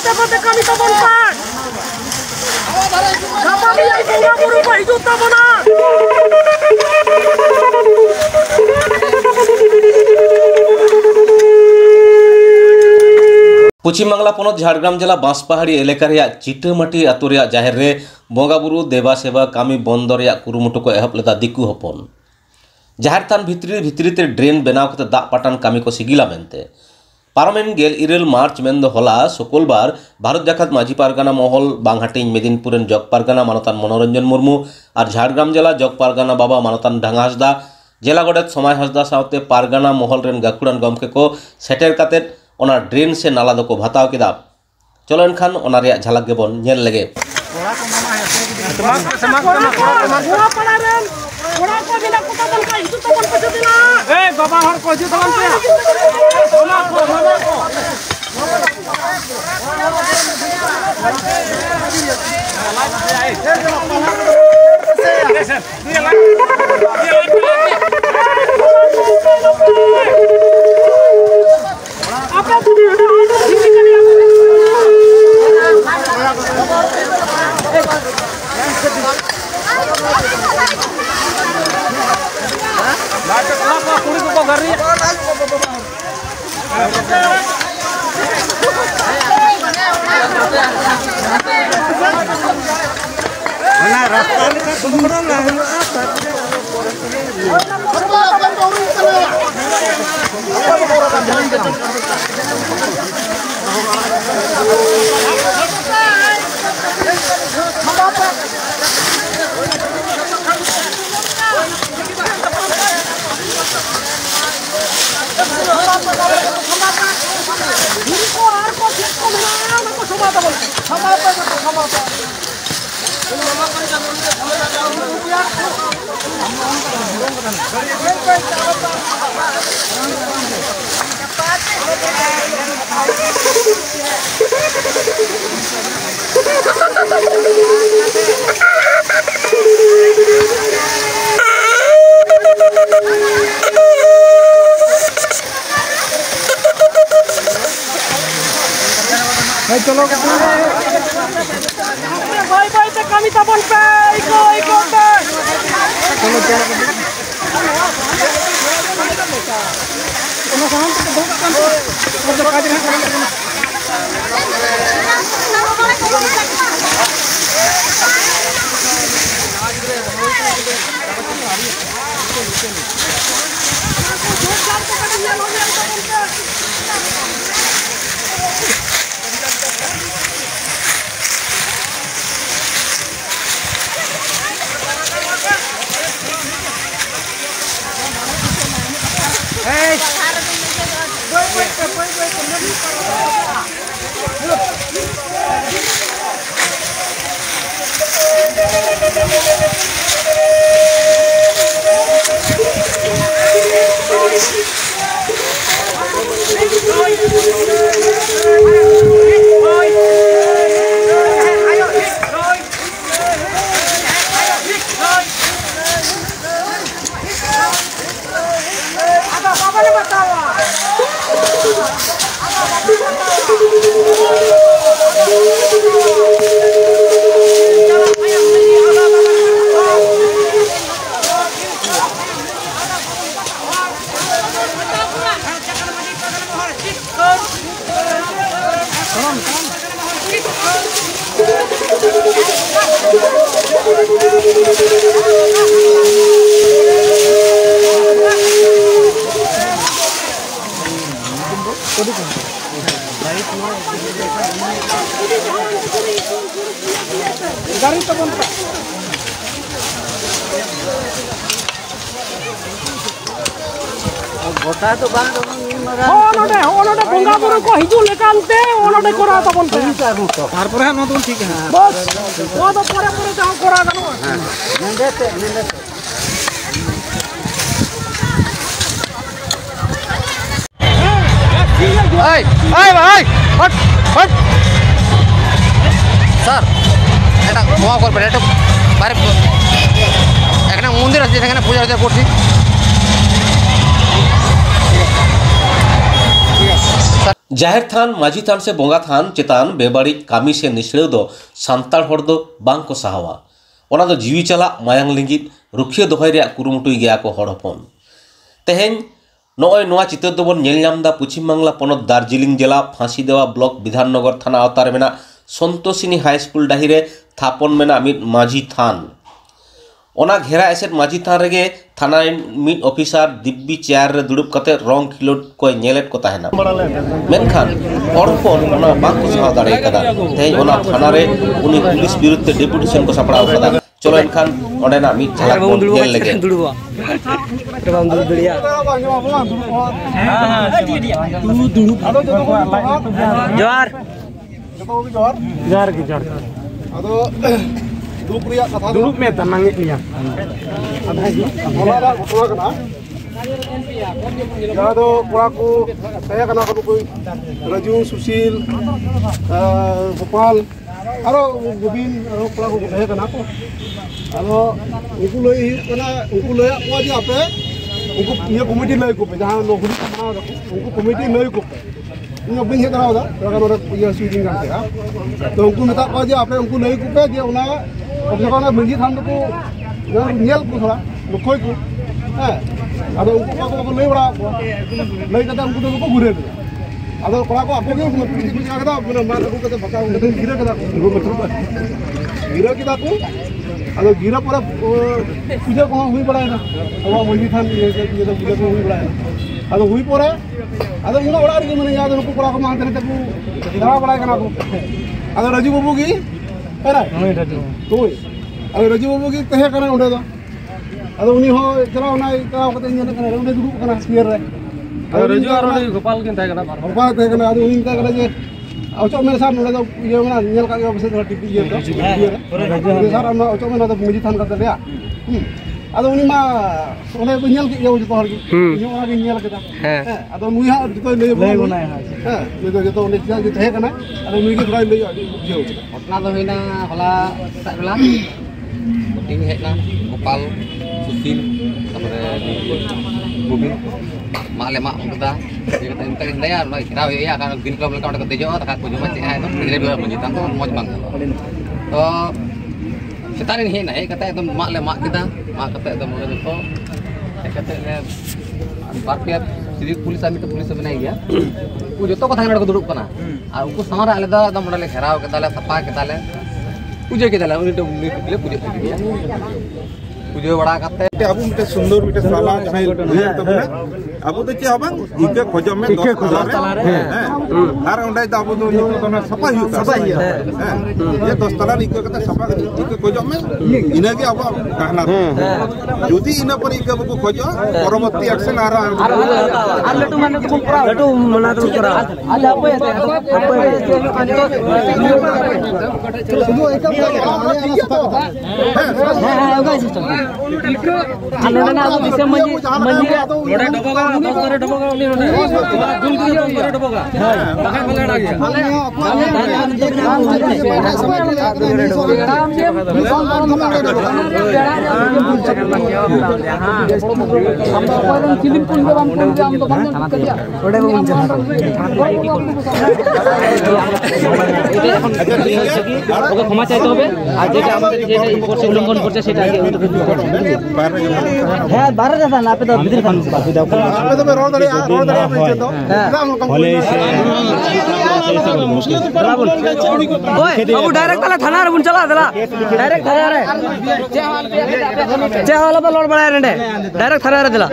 pate pate kami tabon pan. Kami yang bunga buru pak hidup tabona. पश्चिम बांगला पनत झाड़ग्राम जिला बांसपाहाड़ी एलाका चिटामाटी आतु जाहेर रे बंगाबुरु देवा सेवा कामी बंद कुरुमुटु को एहब लेदा दिकु हपन जाहेर थान भितरी ड्रेन बनाव कते दाग पाटान कामी को सिगिला मेनते पारमेन गेल इरेल मार्च मेन दो हला शुक्रवार भारत जाकात माझी पारगाना महल बांगहाटिन मेदिनीपुरेन जग पारगाना मानतान मनोरंजन मुर्मू और झाड़ग्राम जिला जग पारगाना बाबा मानतान ढांगा हासदा जिला गडेत समय हासदा सावते पारगाना महल रेन गाकुड़ान गमके को सेटेर काते ओना ड्रेन से नाला दो को भताव किदा चलो एनखान ओना रिया झलक गेबन नेल लेगे बाबा हर को हिजु तबन चलो भाई भाई ते कमी तबन पे इको पे चलो गाड़ी तो बंद गोटा तो बांध ओनोडे बंगा बुरु को हिजु लेकानते ओनोडे कोरा तो बंद तार पर न तो ठीक है बस वो तो पूरे जाओ कोरा गनो नंदेते ओए ओए भाई हट हट सर এটা মোয়া করবে এটা বাইরে এখানে মন্দির আছে সেখানে পূজা করছি ঠিক আছে স্যার जाहिर थान माझी थान से बोंगा थान चेतान बेबाड़ी कामी से निश्रेव दो सांताड़ हर दो बांग को सहावा ओना दो जीवी चला मायांग लिंगित रुखिया दोहय रे कुरुमुटुई गया को हड़ हपन तेहेन नॉय नोआ चित्र दोबन नेल नामदा पश्चिम बांगला पनत दार्जिलिंग जिला फांसी देवा ब्लॉक विधाननगर थाना आवतारे मेना संतोषिनी हाई स्कूल डाहिरे थापन मेना मिट माझी थान ओना घेरा एसेट माझी थान रेगे थाना मिट ऑफिसर दिब्बी चेयर रे दुड़ुब कते रंग खिलोट को नेलेट को ताहेना मेनखान हड़पन ओना बांग को सहाव दाड़े कदा तेहेन ओना थाना रे उनी पुलिस विरुद्ध डेपुटेशन को सपड़ाव कदा चलो एनखान ओंडेना मिट झलक बोन नेल लेगे दुड़ुबा बाम दुड़ुब दड़िया जोहार जोहार की जोहार अदो दुरुप रिया कथा दुरुप में तनांगे लिया होला घटना कना जहाँ दो कोड़ा को तय कना को कोई राजू सुशील गोपाल आरो गोविंद आरो कोड़ा को तय कना को आरो उनको लई कना उनको लई को जे आपे उनको ये कमिटी लई को पे जहाँ लोग बना उनको कमिटी लई को इन बिन हे कराओ दा अगर और ये शूटिंग करते हैं तो उनको नेता को जे आपे उनको लई को पे जे उना अब जब ना मंजी थान को जब नेल को थोड़ा लुकोय को है अब उनको को लई बड़ा लई कदा उनको तो को घुरे अब कोड़ा को आपको के पुलिस पुलिस का कदा मार को कदा बका उनको गिरे कदा को मतलब गिरे कदा को अब गिरे पर पूजा को हुई बड़ा है ना अब मंजी थान ये तो पूजा को हुई बड़ा है अब हुई पर अब उना बड़ा रे माने याद उनको कोड़ा को मानते तक दवा बड़ा कना को अब राजू बाबू की है तो अब राजू बाबू की तहे कना उंडे दो अब उनी हो चला उना चला कते नेल कना उंडे दुरुब कना स्पीयर रे अब राजू आरो गोपाल किन तहे कना गोपाल तहे कना अब उनी तहे कना जे औचो मेरे साथ उंडे दो ये मना नेल का बसे थोड़ा टिपी ये तो राजू सार हम औचो मेना तो मुजी थान का रे अब उनी मा ओने को नेल के जो हर की जो ओना के नेल केदा है अब मुई हा तो ले बना है ये तो ओने जे तहे कना अब मुई के थोड़ा ले जो घटना तो होइना होला सेटा बेला टिंग हेना गोपाल सुशील तापरे गोविंद माले मा उदा ये कते इंता इंदया ना खराब या कारण बिन क्लब लेका कते जो तका को जमा चे तो गिरे बिरा मंजी ता तो मौज बांग तो सेतारिन हे ना कते एकदम माले मा किदा मा कते एकदम तो कते ले बारपिया सिविक पुलिस आमी तो पुलिस बनाई गया वो जो तो कथा नड को दुड़ुब कना और उनको सारा आले दा एकदम मोडले घेराव के ताले सफा के ताले पूजे के ताले उनी तो ले पूजे के दिया पूजे बड़ा करते अब मिटे सुंदर मिटे साला जहां लिया तब अब तो चे अब इके खोजो में 10 तला रे हार उंडा दा अब तो तो सफा ही ये 10 तला इके कते सफा इके खोजो में इना के अब कहना यदि इना पर इके को खोजो परवर्ती एक्शन आ रहा लटू माने तो पूरा लटू मना तो पूरा आज आप आलेना अब दिसे मंजी लोडे डबोगा 10 करे डबोगा उनी लोडे दुल दुल करे डबोगा बाका कलड़ा गया ওকে ক্ষমা চাইতে হবে আর যেটা আমাদের যেটা করছে উল্লঙ্ঘন করছে সেটা আগে হ্যাঁ বারে দাদা না আপনি তো ভিতরে খান আপনি তো রোড দাঁড়িয়ে আপনি তো বলে ওই বাবু ডাইরেক্ট তাহলে থানা রে বুন চলা দেলা ডাইরেক্ট থানা রে চেহালা তো লড় বড়া রে ডাইরেক্ট থানা রে দিলা